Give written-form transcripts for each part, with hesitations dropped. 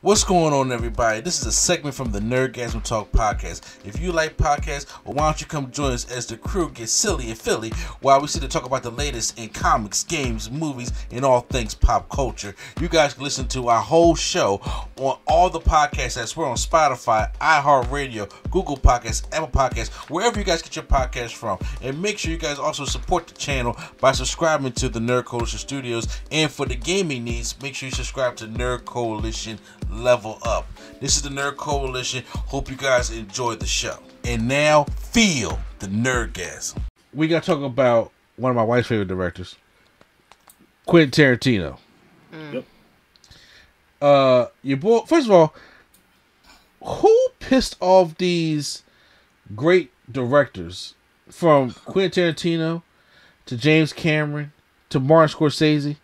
What's going on, everybody? This is a segment from the Nerdgasm Talk podcast. If you like podcasts, well, why don't you come join us as the crew gets silly and Philly while we sit to talk about the latest in comics, games, movies, and all things pop culture. You guys can listen to our whole show on all the podcasts that's we're on Spotify, iHeartRadio, Google Podcasts, Apple Podcasts, wherever you guys get your podcasts from. And make sure you guys also support the channel by subscribing to the Nerd Coalition Studios. And for the gaming needs, make sure you subscribe to Nerd Coalition Level Up. This is the Nerd Coalition. Hope you guys enjoyed the show. And now, feel the Nerdgasm. We got to talk about one of my wife's favorite directors, Quentin Tarantino. Yep. Your boy. First of all, who pissed off these great directors, from Quentin Tarantino to James Cameron to Martin Scorsese?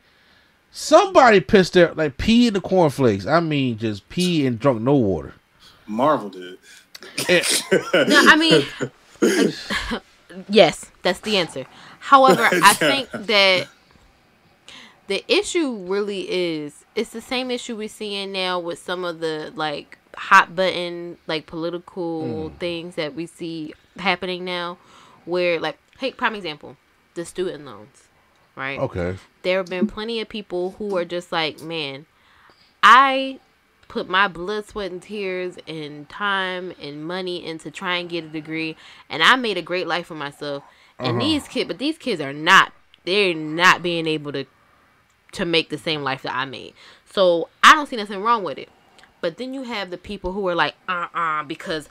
Somebody pissed their, like, pee in the cornflakes. I mean, just pee and drunk no water. Marvel did. No, I mean, yes, that's the answer. However, I think that the issue really is, it's the same issue we're seeing now with some of the, like, hot button, like, political things that we see happening now, where, like, hey, prime example, the student loans. Right? Okay. There have been plenty of people who are just like, man, I put my blood, sweat, and tears and time and money into try and get a degree, and I made a great life for myself. And these kids are not, they're not being able to make the same life that I made. So I don't see nothing wrong with it. But then you have the people who are like, because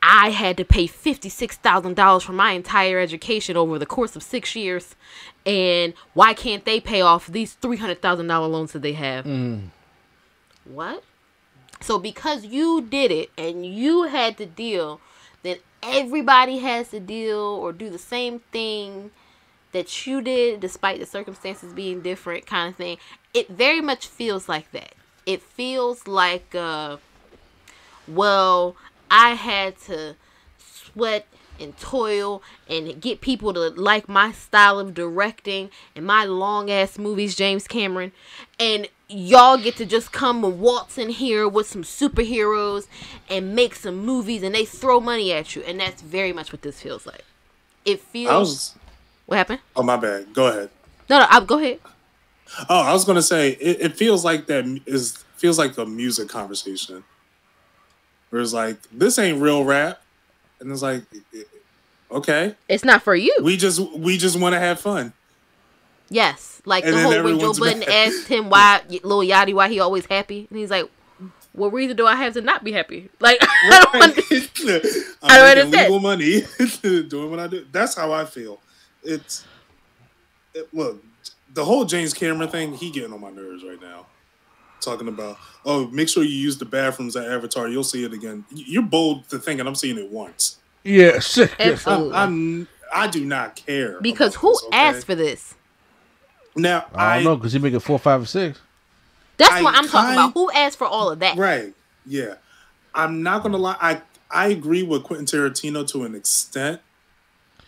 I had to pay $56,000 for my entire education over the course of 6 years. And why can't they pay off these $300,000 loans that they have? What? So because you did it and you had to deal, then everybody has to deal or do the same thing that you did, despite the circumstances being different, kind of thing. It very much feels like that. It feels like, well, I had to sweat and toil and get people to like my style of directing and my long ass movies, James Cameron, and y'all get to just come and waltz in here with some superheroes and make some movies, and they throw money at you. And that's very much what this feels like. It feels... What happened? Oh, my bad. Go ahead. No, go ahead. Oh, I was going to say, it feels like feels like the music conversation. Where it's like, this ain't real rap. And it's like, okay. It's not for you. We just want to have fun. Yes. Like And the then whole when Joe Budden asked him why Lil Yachty, why he always happy. And he's like, what reason do I have to not be happy? Like, I don't understand. I'm making legal money doing what I do. That's how I feel. Look, the whole James Cameron thing, he getting on my nerves right now. Talking about, oh, make sure you use the bathrooms at Avatar. You'll see it again. You're bold to thinking I'm seeing it once. Yeah, absolutely. I do not care. Because who asked for this? Now I don't know, because he make it 4, 5, or 6. That's what I'm talking about. Who asked for all of that? Right. Yeah. I'm not gonna lie. I agree with Quentin Tarantino to an extent,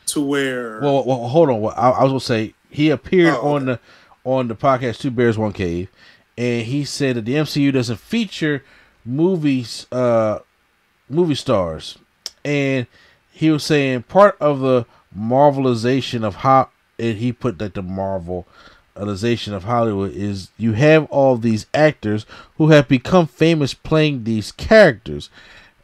to where. Well, hold on. I was gonna say he appeared on the podcast Two Bears One Cave. And he said that the MCU doesn't feature movie stars. And he was saying part of the Marvelization of and he put like the Marvelization of Hollywood is you have all these actors who have become famous playing these characters,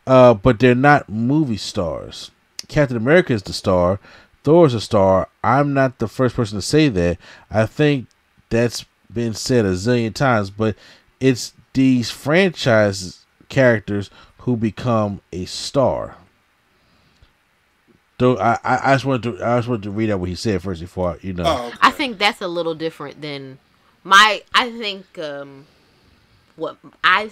but they're not movie stars. Captain America is the star. Thor is a star. I'm not the first person to say that. I think that's been said a zillion times, but it's these franchise characters who become a star. Though I just wanted to read out what he said first before Okay. I think that's a little different than I think what I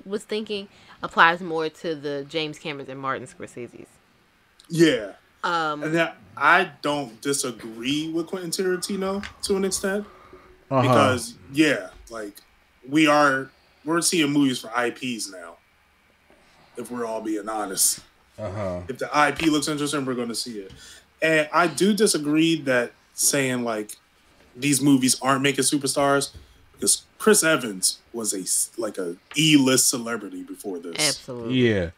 was thinking applies more to the James Camerons and Martin Scorsese's. Yeah. And I don't disagree with Quentin Tarantino to an extent. Because like we're seeing movies for IPs now. If we're all being honest, if the IP looks interesting, we're going to see it. And I do disagree that saying like these movies aren't making superstars, Because Chris Evans was a E-list celebrity before this. Absolutely. Yeah.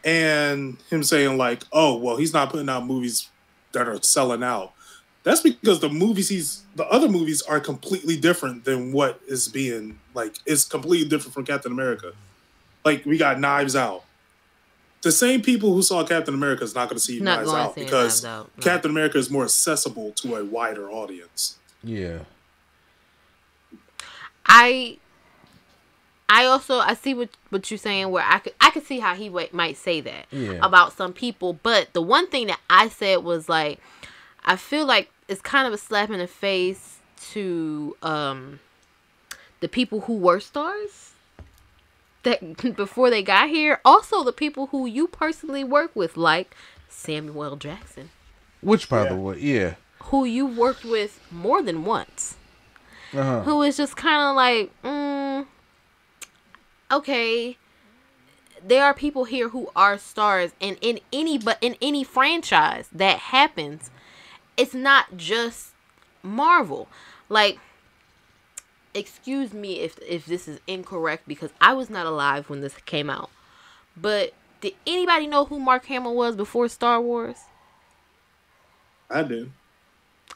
And him saying like, oh, well, he's not putting out movies that are selling out. That's because the other movies are completely different than what is being like. It's completely different from Captain America. Like we got Knives Out. The same people who saw Captain America is not going to see Knives Out because Captain America is more accessible to a wider audience. Yeah. I see what you're saying, where I could see how he might say that about some people, but the one thing that I said was like, I feel like it's kind of a slap in the face to the people who were stars that before they got here. Also, the people who you personally work with, like Samuel L. Jackson, which by the way, who you worked with more than once, who is just kind of like, okay, there are people here who are stars, and in any franchise that happens, it's not just Marvel. Like, excuse me if this is incorrect, because I was not alive when this came out, but did anybody know who Mark Hamill was before Star Wars? I do.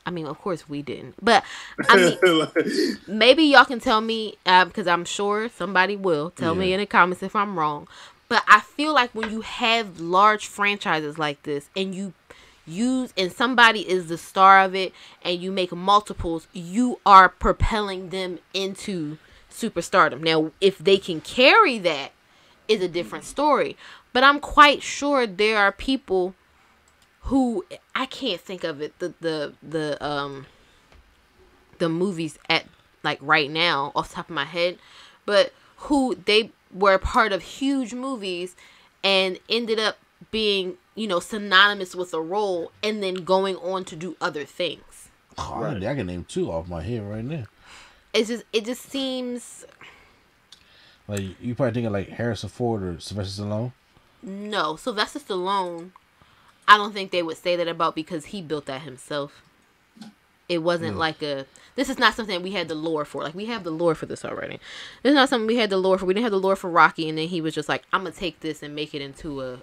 I mean, of course we didn't. But, I mean, maybe y'all can tell me, because I'm sure somebody will tell me in the comments if I'm wrong. But I feel like when you have large franchises like this, and you and somebody is the star of it, and you make multiples, you are propelling them into superstardom. Now, if they can carry that, is a different story. But I'm quite sure there are people who, I can't think of it, the movies at like right now off the top of my head, but who they were part of huge movies and ended up being, synonymous with a role, and then going on to do other things. Oh, right. I can name two off my head right now. It just seems like you probably thinking like Harrison Ford or Sylvester Stallone. No, Sylvester Stallone, I don't think they would say that about, because he built that himself. It wasn't like this is not something we had the lore for. Like, we have the lore for this already. This is not something we had the lore for. We didn't have the lore for Rocky, and then he was just like, I'm going to take this and make it into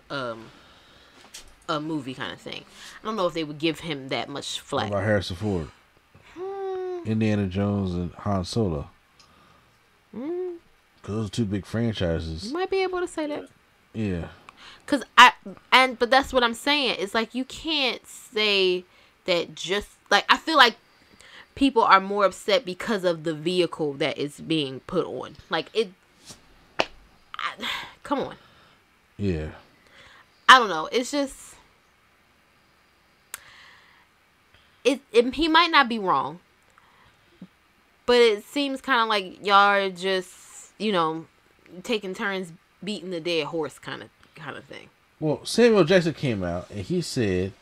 a movie kind of thing. I don't know if they would give him that much flack. What about Harrison Ford? Indiana Jones and Han Solo. Because those are two big franchises. You might be able to say that. Yeah. But that's what I'm saying. It's like, you can't say that just, like, I feel like people are more upset because of the vehicle that is being put on. Like, come on. Yeah. I don't know. It's just, he might not be wrong, but it seems kind of like y'all are just, taking turns beating the dead horse kind of thing. Well, Samuel Jackson came out and he said,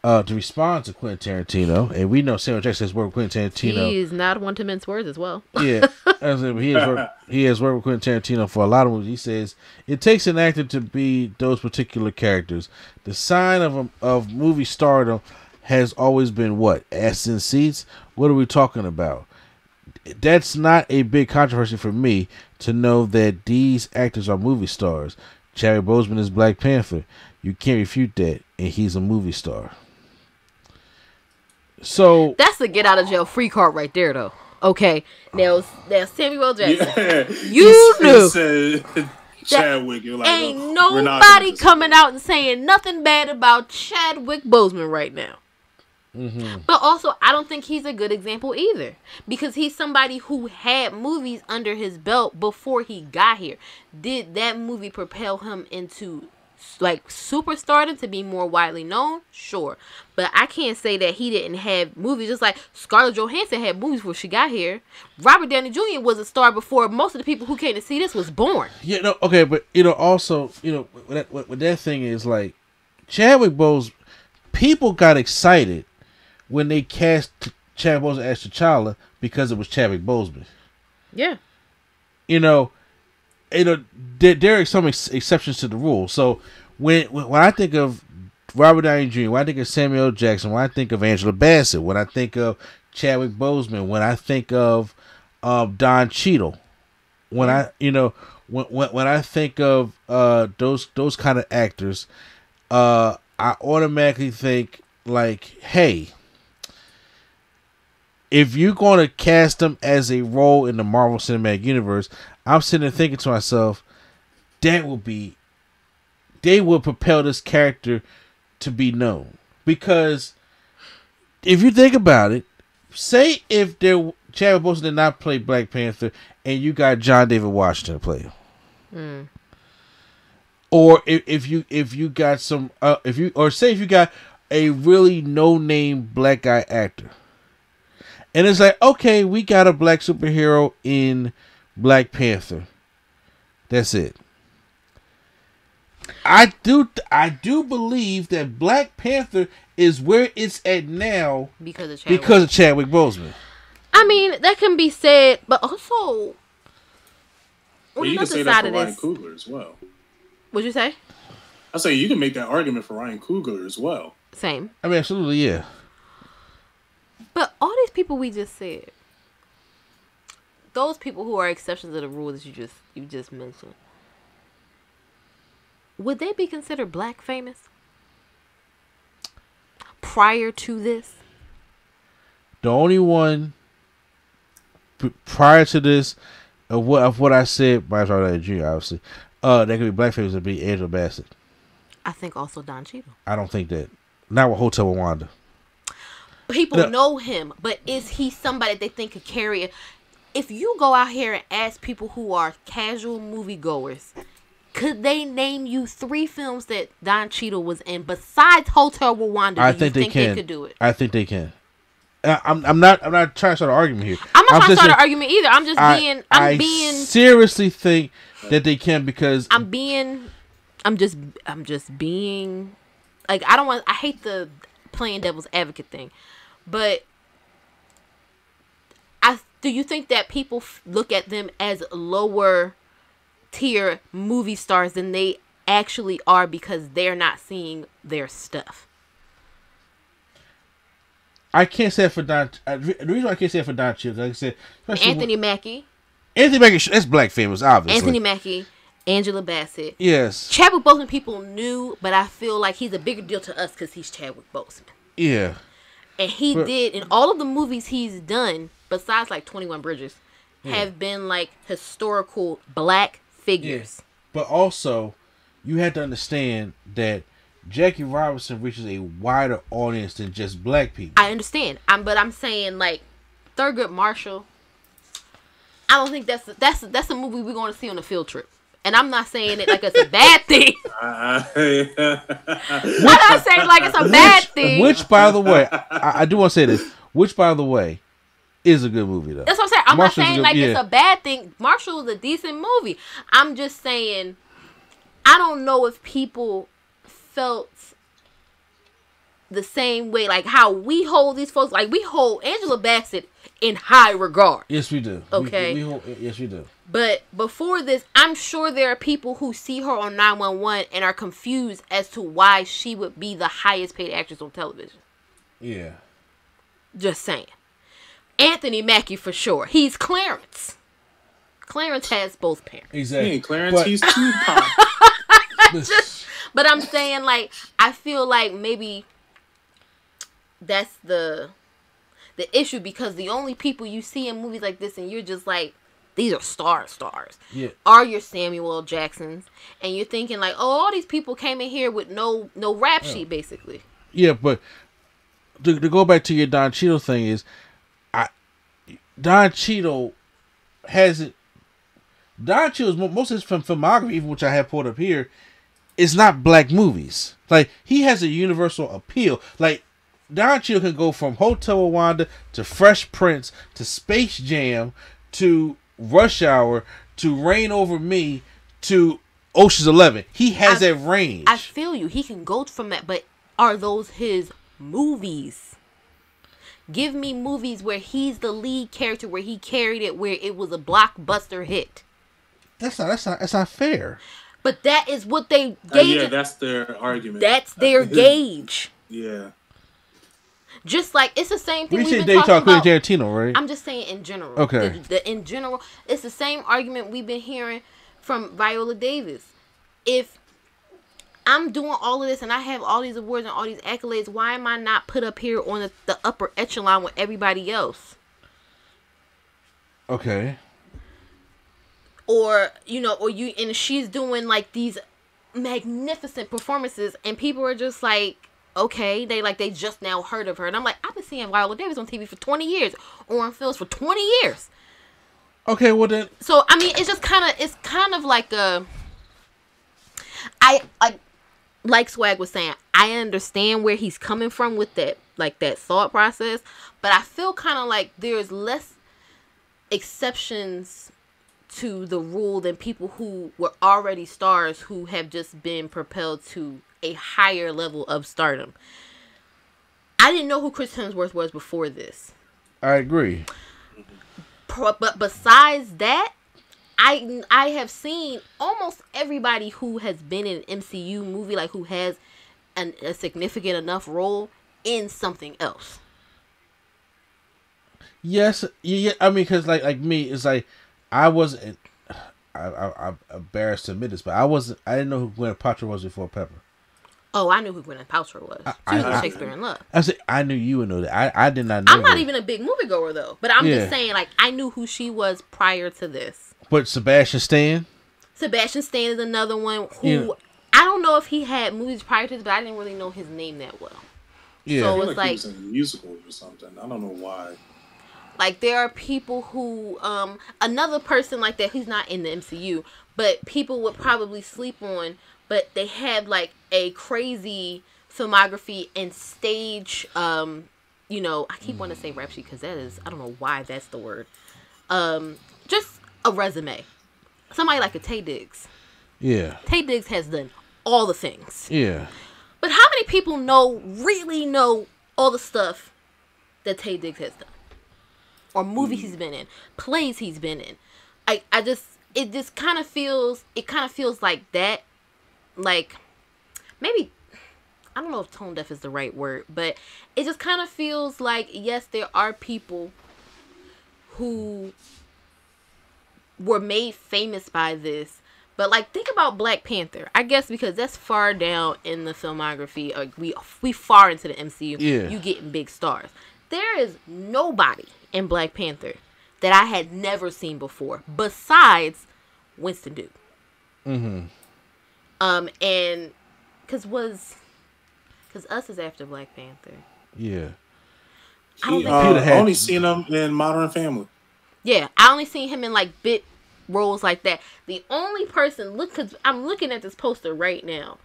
to respond to Quentin Tarantino, and we know Samuel Jackson has worked with Quentin Tarantino. He is not one to mince words as well. Yeah, he has worked with Quentin Tarantino for a lot of movies. He says it takes an actor to be those particular characters. The sign of movie stardom has always been what? Ass in seats. What are we talking about? That's not a big controversy for me to know that these actors are movie stars. Chadwick Boseman is Black Panther. You can't refute that, and he's a movie star. So that's the get out of jail free card right there, though. Okay, now Samuel Jackson, you knew Chadwick. You're like, ain't nobody coming out and saying nothing bad about Chadwick Boseman right now. Mm-hmm. But also, I don't think he's a good example either, because he's somebody who had movies under his belt before he got here. Did that movie propel him into like superstardom, to be more widely known? Sure, but I can't say that he didn't have movies. Just like Scarlett Johansson had movies before she got here. Robert Downey Jr. was a star before most of the people who came to see this was born. Yeah, no, okay, but also, what that thing is, like, Chadwick Boseman, people got excited when they cast Chadwick Boseman as T'Challa because it was Chadwick Boseman. Yeah. There are some exceptions to the rule. So when I think of Robert Downey Jr., when I think of Samuel L. Jackson, when I think of Angela Bassett, when I think of Chadwick Boseman, when I think of Don Cheadle. When I when I think of those kind of actors, I automatically think like, hey, if you're going to cast them as a role in the Marvel Cinematic Universe, I'm sitting there thinking to myself, they would propel this character to be known. Because if you think about it, say if Chadwick Boseman did not play Black Panther and you got John David Washington to play him. Or if you got some if you got a really no-name black guy actor. And it's like, okay, we got a black superhero in Black Panther. That's it. I do believe that Black Panther is where it's at now because of Chadwick Boseman. I mean, that can be said, but also you can say that for Ryan Coogler as well. What'd you say? I say you can make that argument for Ryan Coogler as well. Same. I mean, absolutely, yeah. But all these people we just said, those people who are exceptions to the rule that you just mentioned, would they be considered black famous prior to this? The only one prior to this of what I said, by Jr. obviously, that could be black famous would be Angela Bassett. I think also Don Cheadle. I don't think that. Not with Hotel Rwanda. People know him, but is he somebody they think could carry it? If you go out here and ask people who are casual moviegoers, could they name you 3 films that Don Cheadle was in besides Hotel Rwanda? I think they can. They could do it? I think they can. I'm not trying to start an argument here. I'm not trying to start an argument either. I'm being seriously think that they can because I'm just being like, I hate the playing devil's advocate thing, but do you think that people look at them as lower tier movie stars than they actually are because they're not seeing their stuff? I can't say it for Don. The reason why I can't say it for Don Cheadle, like I said, Anthony Mackie, that's black famous, obviously. Anthony Mackie, Angela Bassett. Yes. Chadwick Boseman people knew, but I feel like he's a bigger deal to us because he's Chadwick Boseman. Yeah. And did, in all of the movies he's done, besides like 21 Bridges, have been like historical black figures. Yeah. But also, you have to understand that Jackie Robinson reaches a wider audience than just black people. I understand. But I'm saying like Thurgood Marshall. I don't think that's a movie we're going to see on a field trip. And I'm not saying it like it's a bad thing. I'm not saying like it's a bad thing. Which, by the way, I do want to say this. Which, by the way, is a good movie, though. That's what I'm saying. I'm not saying like it's a bad thing. Marshall is a decent movie. I'm just saying, I don't know if people felt the same way, like how we hold these folks. Like we hold Angela Bassett in high regard. Yes, we do. Okay. Yes, we do. But before this, I'm sure there are people who see her on 911 and are confused as to why she would be the highest paid actress on television. Yeah. Just saying. Anthony Mackie for sure. He's Clarence. Clarence has both parents. Exactly. Hey, Clarence, he's Tupac. But I'm saying, like, I feel like maybe that's the issue, because the only people you see in movies like this and you're just like, these are stars, yeah, are your Samuel L. Jacksons, and you're thinking like, oh, all these people came in here with no rap sheet, basically. Yeah, but to go back to your Don Cheadle thing is, Don Cheadle's most of his filmography, even which I have pulled up here, is not black movies. Like, he has a universal appeal. Like, Don Cheadle can go from Hotel Rwanda to Fresh Prince to Space Jam to Rush Hour to Reign Over Me to Ocean's 11. He has that range. I feel you. He can go from that, but are those his movies? Give me movies where he's the lead character, where he carried it, where it was a blockbuster hit. That's not fair. But that is what they gauge. Yeah, that's their argument. That's their gauge. Yeah. Just like it's the same thing. We said they talk Quentin Tarantino, right? I'm just saying in general. Okay. In general, it's the same argument we've been hearing from Viola Davis. If I'm doing all of this and I have all these awards and all these accolades, why am I not put up here on the upper echelon with everybody else? Okay. Or and she's doing like these magnificent performances, and people are just like, okay, they just now heard of her, and I'm like, I've been seeing Viola Davis on TV for 20 years, or on films for 20 years. Okay, well then. So I mean, it's kind of like I like Swag was saying, I understand where he's coming from with that thought process, but I feel kind of like there's less exceptions to the rule than people who were already stars who have just been propelled to a higher level of stardom. I didn't know who Chris Hemsworth was before this. I agree. But besides that, I have seen almost everybody who has been in an MCU movie, like who has a significant enough role in something else. Yes, yeah. I mean, because like me, it's like I wasn't. I'm embarrassed to admit this, but I didn't know who Gwyneth Paltrow was before Pepper. Oh, I knew who Gwyneth Paltrow was. She was in Shakespeare in Love. I knew you would know that. I did not know. I'm not even a big moviegoer though, but I'm just saying, like, I knew who she was prior to this. But Sebastian Stan is another one who I don't know if he had movies prior to this, but I didn't really know his name that well. Yeah, so it's like he was in musicals or something. I don't know why. Like, there are people who, another person like that who's not in the MCU, but people would probably sleep on, but they have, like, a crazy filmography and stage, I keep wanting to say rap sheet because that is, I don't know why that's the word. Just a resume. Somebody like a Taye Diggs. Yeah. Taye Diggs has done all the things. Yeah. But how many people really know all the stuff that Taye Diggs has done? Or movies he's been in, plays he's been in. It just kind of feels like that. Like, maybe, I don't know if tone deaf is the right word, but it just kind of feels like, yes, there are people who were made famous by this. But, like, think about Black Panther. I guess because that's far down in the filmography. We far into the MCU. Yeah. You getting big stars. There is nobody in Black Panther that I had never seen before besides Winston Duke. Mm-hmm. And because Us is after Black Panther. Yeah. I only seen him in Modern Family. Yeah, I only seen him in like bit roles like that. The only person because I'm looking at this poster right now.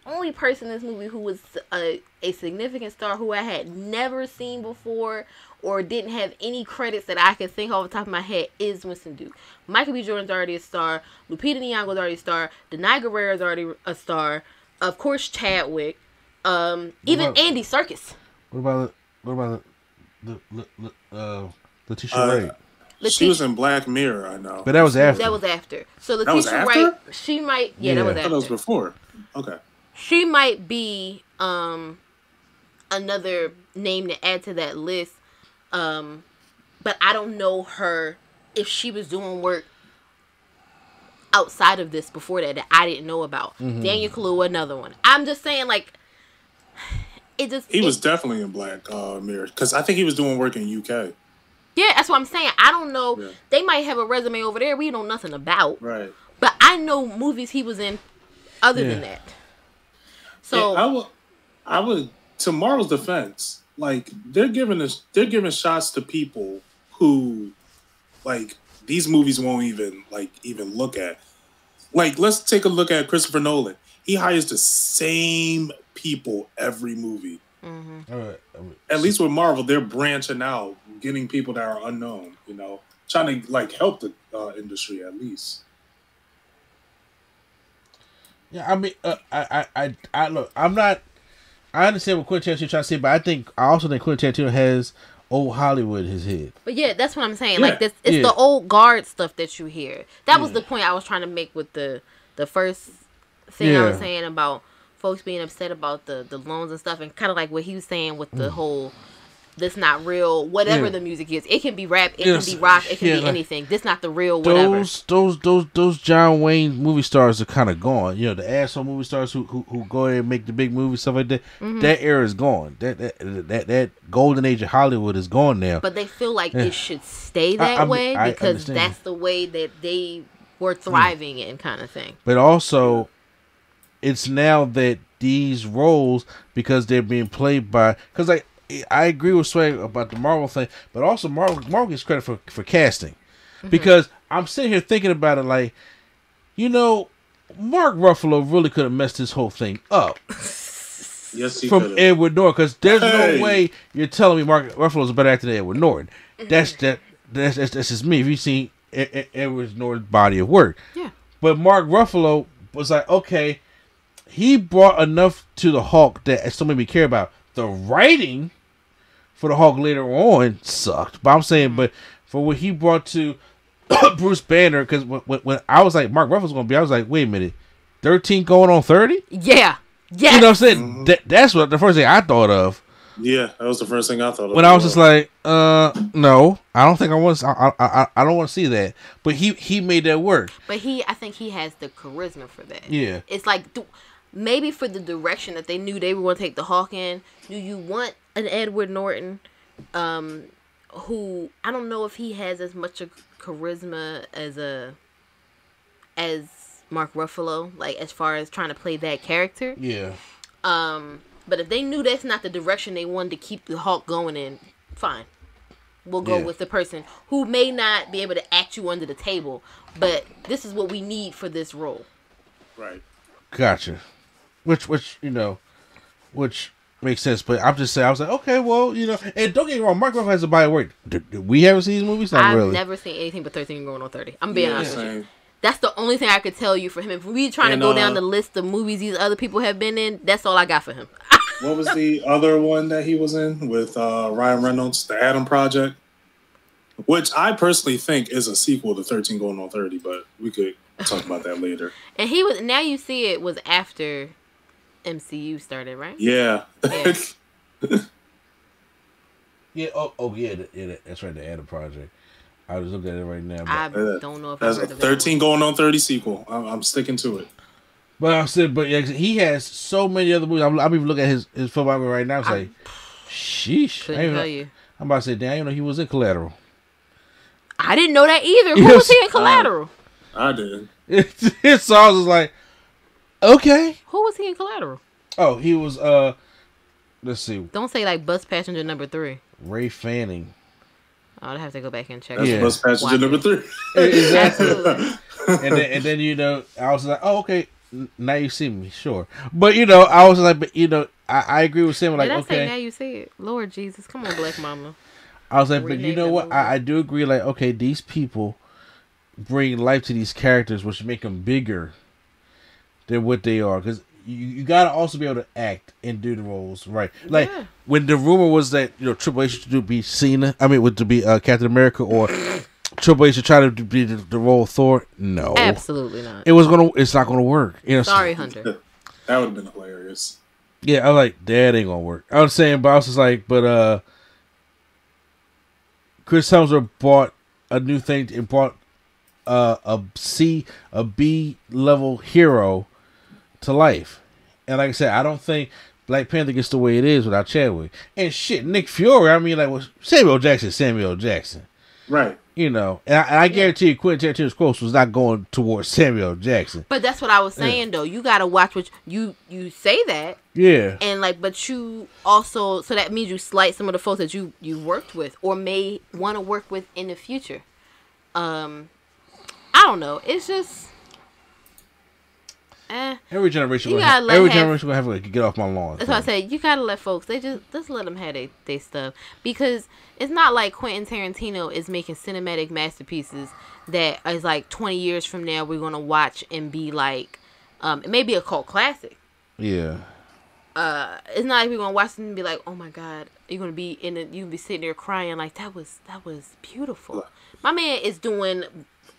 Only person in this movie who was a significant star who I had never seen before or didn't have any credits that I could think off the top of my head is Winston Duke. Michael B. Jordan's already a star. Lupita Nyong'o's already a star. Denai Guerrero's already a star. Of course, Chadwick. Even Andy Serkis. What about Letitia Wright? She was in Black Mirror, I know. But that was after. That was after. So Letitia Wright, she might... Yeah, that was after. I thought it was before. Okay. She might be another name to add to that list. But I don't know her if she was doing work outside of this before that I didn't know about. Mm-hmm. Daniel Kaluuya, another one. I'm just saying, like, he was definitely in Black Mirror because I think he was doing work in UK. Yeah, that's what I'm saying. I don't know. Yeah. They might have a resume over there we know nothing about. Right. But I know movies he was in other than that. So I would to Marvel's defense, like they're giving shots to people who like these movies won't even look at. Like, let's take a look at Christopher Nolan. He hires the same people every movie. Mm-hmm. All right. At least with Marvel, they're branching out, getting people that are unknown, trying to like help the industry at least. Yeah, I mean, I look, I understand what Quentin Tarantino trying to say, but I also think Quentin Tarantino has old Hollywood in his head. But yeah, that's what I'm saying. Yeah. Like this, it's the old guard stuff that you hear. That was the point I was trying to make with the first thing I was saying about folks being upset about the loans and stuff, and kind of like what he was saying with the whole This not real. Whatever the music is, it can be rap, it can be rock, it can be anything. This not the real whatever. Those John Wayne movie stars are kind of gone. You know, the asshole movie stars who go ahead and make the big movies, stuff like that. That era is gone. That golden age of Hollywood is gone now. But they feel like it should stay that way because that's the way that they were thriving in, kind of thing. But also, it's now that these roles, because they're being played by, because I agree with Swag about the Marvel thing, but also Marvel gets credit for casting. Because I'm sitting here thinking about it like, you know, Mark Ruffalo really could have messed this whole thing up. Yes, he from Edward Norton, because there's no way you're telling me Mark Ruffalo's a better actor than Edward Norton. That's just me. If you've seen Edward Norton's body of work. Yeah. But Mark Ruffalo was like, okay, he brought enough to the Hulk that so made me care about. The writing for the Hulk later on sucked. But I'm saying, but for what he brought to Bruce Banner, because when I was like, Mark Ruffalo's going to be, I was like, wait a minute, 13 going on 30? Yeah. Yes. You know what I'm saying? That's what the first thing I thought of. Yeah, that was the first thing I thought of. When I was just like, no, I don't think I want. I don't want to see that. But he made that work. But I think he has the charisma for that. Yeah, it's like maybe for the direction that they knew they were going to take the Hawk in. Do you want an Edward Norton, who I don't know if he has as much a charisma as Mark Ruffalo, like as far as trying to play that character. Yeah. But if they knew that's not the direction they wanted to keep the Hulk going in, fine. We'll go with the person who may not be able to act you under the table, but this is what we need for this role. Right. Gotcha. Which makes sense. But I'm just saying, I was like, okay, well, you know, and don't get me wrong, Mark Ruffalo has a body of work. We haven't seen these movies? Not really. I've never seen anything but 13 going on 30. I'm being honest with you. That's the only thing I could tell you for him. If we trying to go down the list of movies these other people have been in, that's all I got for him. What was the other one that he was in with Ryan Reynolds, The Adam Project? Which I personally think is a sequel to 13 Going on 30, but we could talk about that later. And he was, Now You See It was after MCU started, right? Yeah. Yeah. Oh, yeah. That's right. The Adam Project. I was looking at it right now. I don't know if that's a 13 Going on 30 sequel. I'm sticking to it. But I said, he has so many other movies. I'm even looking at his filmography right now. It's like, sheesh. Couldn't tell you. I'm about to say, damn, you know, he was in Collateral. I didn't know that either. Who was he in Collateral? I didn't. So I was like, okay. Who was he in Collateral? Oh, he was, let's see. Don't say like Bus Passenger number 3. Ray Fanning. I'll have to go back and check. That's Bus Passenger number 3. Exactly. and then, you know, I was like, oh, okay. Now You See Me, sure. But, you know, I was like, but, you know, I agree with Sam. Like, Did I okay. say Now You See It? Lord Jesus. Come on, Black Mama. I was like, but you know what? I do agree. Like, okay, these people bring life to these characters, which make them bigger than what they are. Because you got to also be able to act and do the roles, right? Like, when the rumor was that, you know, Triple H should be Cena, to be Captain America, or Triple H should try to be the role of Thor, no. Absolutely not. It's not gonna work. You know, sorry, Hunter. That would have been hilarious. Yeah, I was like, that ain't gonna work. I was saying, but I was just like, but Chris Hemsworth brought a new thing and brought a B level hero to life. And like I said, I don't think Black Panther gets the way it is without Chadwick. And shit, Nick Fury, I mean, like, well, Samuel Jackson. Right. You know, and I guarantee you, Quentin Tarantino's quotes was not going towards Samuel Jackson. But that's what I was saying, though. You gotta watch what you say that. Yeah. And like, but you also, so that means you slight some of the folks that you worked with or may want to work with in the future. I don't know. It's just. Every generation gonna have to get off my lawn. That's why I said you gotta let folks. They just let them have their stuff, because it's not like Quentin Tarantino is making cinematic masterpieces that is like 20 years from now we're gonna watch and be like, it may be a cult classic. Yeah. It's not like we're gonna watch it and be like, oh my god, you're gonna be you can be sitting there crying like that was beautiful. My man is doing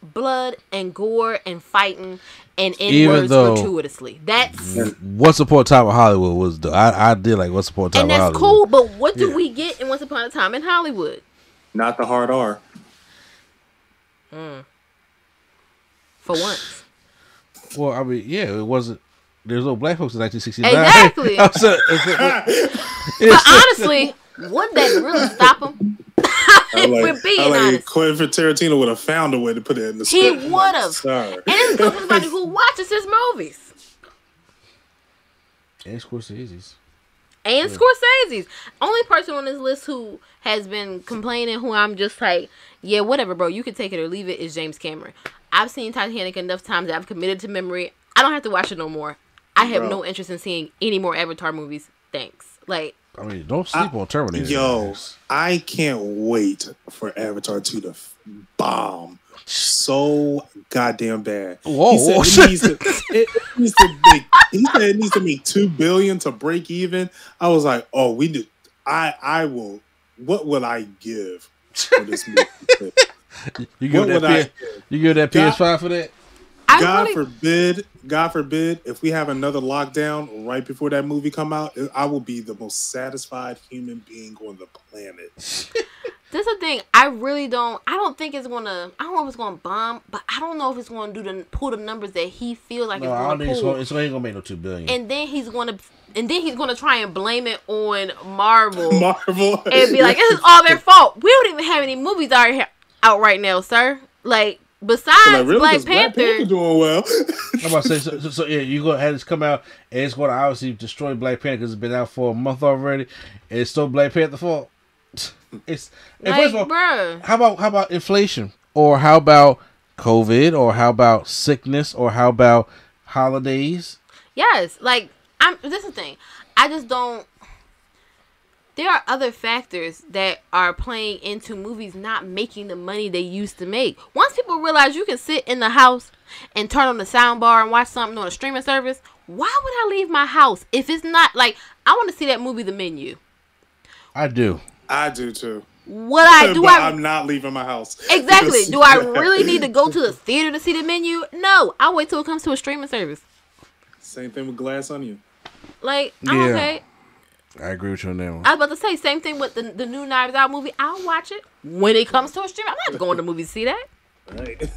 blood and gore and fighting and N-words gratuitously. That's Once Upon a Time in Hollywood was the I did like Once Upon a Time in Hollywood. And that's cool, but what do we get in Once Upon a Time in Hollywood? Not the hard R. For once. Well, I mean, yeah, it wasn't. There's no black folks in 1969. Exactly. But honestly, would that really stop him? We're being honest. Quentin Tarantino would have found a way to put it in the script. He would have. And this is somebody who watches his movies. And Scorsese's. Scorsese's. Only person on this list who has been complaining, who I'm just like, yeah, whatever, bro. You can take it or leave it, is James Cameron. I've seen Titanic enough times that I've committed to memory. I don't have to watch it no more. I have no interest in seeing any more Avatar movies. Thanks. Like, I mean, don't sleep on Terminator. Yo, I can't wait for Avatar 2 to bomb so goddamn bad. Whoa, he said it needs to make $2 billion to break even. I was like, oh, we did. I will. What would I give for this movie? You give that PS5 for that? God forbid, if we have another lockdown right before that movie come out, I will be the most satisfied human being on the planet. This is the thing. I don't think it's gonna. I don't know if it's gonna bomb, but I don't know if it's gonna pull the numbers that he feels like it's gonna pull. It's ain't gonna make no $2 billion. And then he's gonna try and blame it on Marvel. And be like, this is all their fault. We don't even have any movies out right now, sir. Like, besides Black Panther doing well. I'm about to say, so yeah, you're gonna have this come out, and it's gonna obviously destroy Black Panther because it's been out for a month already, and it's still Black Panther's fault. It's like, first of all, bruh. How about inflation, or how about COVID, or how about sickness, or how about holidays? Yes, like this is the thing. I just don't. There are other factors that are playing into movies not making the money they used to make. Once people realize you can sit in the house and turn on the sound bar and watch something on a streaming service, why would I leave my house if it's not like I want to see that movie, The Menu? I do. I do too. I'm not leaving my house. Exactly. Do I really need to go to the theater to see The Menu? No. I'll wait till it comes to a streaming service. Same thing with Glass Onion. Like, I'm okay. I agree with you on that one. I was about to say, same thing with the new Knives Out movie. I'll watch it when it comes to a stream. I'm not going to movies to see that. Right.